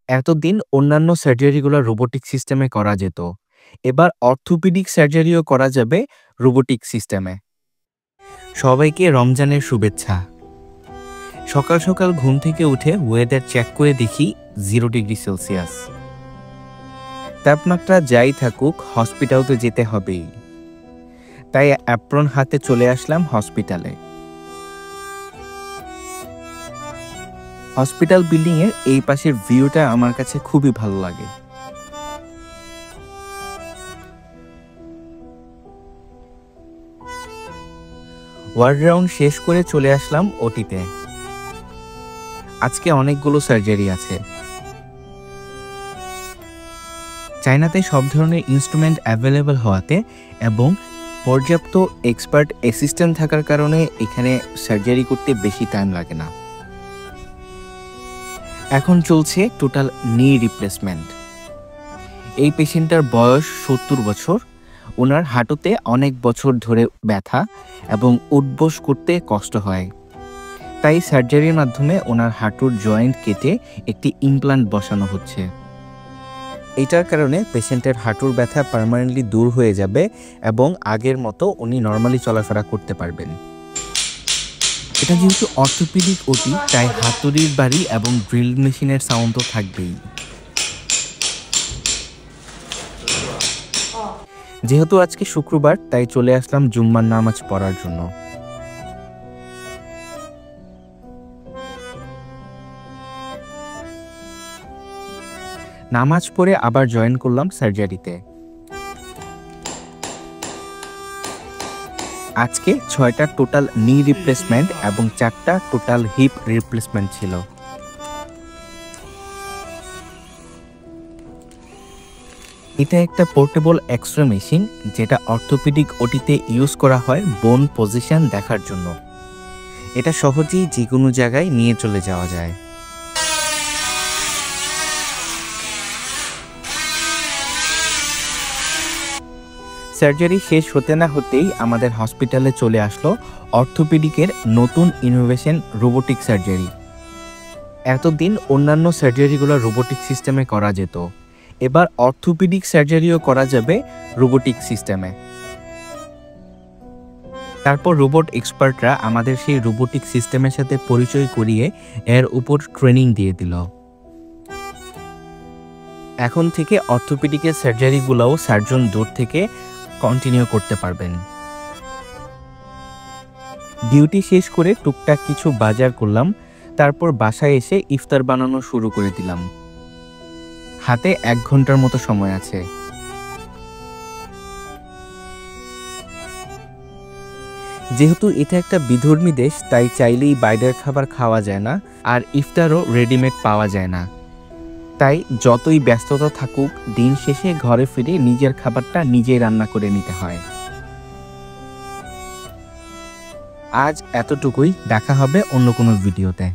এতদিন অন্যান্য সার্জারিগুলো রোবোটিক সিস্টেমে করা যেত। এবার অর্থোপেডিক সার্জারিও করা যাবে রোবোটিক সিস্টেমে। সবাইকে রমজানের শুভেচ্ছা। সকাল সকাল ঘুম থেকে উঠে ওয়েদার চেক করে দেখি 0 ডিগ্রি সেলসিয়াস। তাপমাত্রা যাই থাকুক, হসপিটাল তো যেতে হবেই। তাই অ্যাপ্রন হাতে চলে আসলাম হসপিটালে। হসপিটাল বিল্ডিংয়ের এই পাশের ভিউটা আমার কাছে খুবই ভালো লাগে। ওয়ার্ড রাউন্ড শেষ করে চলে আসলাম ওটিতে। আজকে অনেকগুলো সার্জারি আছে। চায়নাতে সব ধরনের ইনস্ট্রুমেন্ট অ্যাভেলেবল হওয়াতে এবং পর্যাপ্ত এক্সপার্ট অ্যাসিস্ট্যান্ট থাকার কারণে এখানে সার্জারি করতে বেশি টাইম লাগে না। এখন চলছে টোটাল নি রিপ্লেসমেন্ট। এই পেশেন্টটার বয়স 70 বছর। ওনার হাঁটুতে অনেক বছর ধরে ব্যথা এবং উঠবোস করতে কষ্ট হয়। তাই সার্জারির মাধ্যমে ওনার হাঁটুর জয়েন্ট কেটে একটি ইমপ্লান্ট বসানো হচ্ছে। এটার কারণে পেশেন্টের হাঁটুর ব্যথা পার্মানেন্টলি দূর হয়ে যাবে এবং আগের মতো উনি নর্মালি চলাফেরা করতে পারবেন। এটা যেহেতু অর্থোপেডিক ওটি, তাই হাতুড়ির বাড়ি এবং ড্রিল মেশিনের সাউন্ড তো থাকবেই। যেহেতু আজকে শুক্রবার, তাই চলে আসলাম জুম্মার নামাজ পড়ার জন্য। নামাজ পড়ে আবার জয়েন করলাম সার্জারিতে। আজকে 6টা টোটাল নি রিপ্লেসমেন্ট এবং 4টা টোটাল হিপ রিপ্লেসমেন্ট ছিল। এটা একটা পোর্টেবল এক্স-রে মেশিন, যেটা অর্থোপেডিক ওটিতে ইউজ করা হয় বোন পজিশন দেখার জন্য। এটা সহজেই যে কোনো জায়গায় নিয়ে চলে যাওয়া যায়। সার্জারি শেষ হতে না হতেই আমাদের হসপিটালে চলে আসলো অর্থোপেডিকের নতুন ইনোভেশন রোবোটিক সার্জারি। এতদিন অন্যান্য সার্জারিগুলো রোবোটিক সিস্টেমে করা যেত। এবার অর্থোপেডিক সার্জারিও করা যাবে রোবোটিক সিস্টেমে। তারপর রোবট এক্সপার্টরা আমাদের সেই রোবোটিক সিস্টেমের সাথে পরিচয় করিয়ে এর উপর ট্রেনিং দিয়ে দিল। এখন থেকে অর্থোপেডিকের সার্জারিগুলোও সার্জন দূর থেকে কন্টিনিউ করতে পারবেন। ডিউটি শেষ করে টুকটাক কিছু বাজার করলাম, তারপর বাসায় এসে ইফতার বানানো শুরু করে দিলাম। হাতে 1 ঘন্টার মতো সময় আছে। যেহেতু এটা একটা বিধর্মী দেশ, তাই চাইলেই বাইরের খাবার খাওয়া যায় না, আর ইফতারও রেডিমেড পাওয়া যায় না। তাই যতই ব্যস্ততা থাকুক, দিন শেষে ঘরে ফিরে নিজের খাবারটা নিজেই রান্না করে নিতে হয়। আজ এতটুকুই, দেখা হবে অন্য কোনো ভিডিওতে।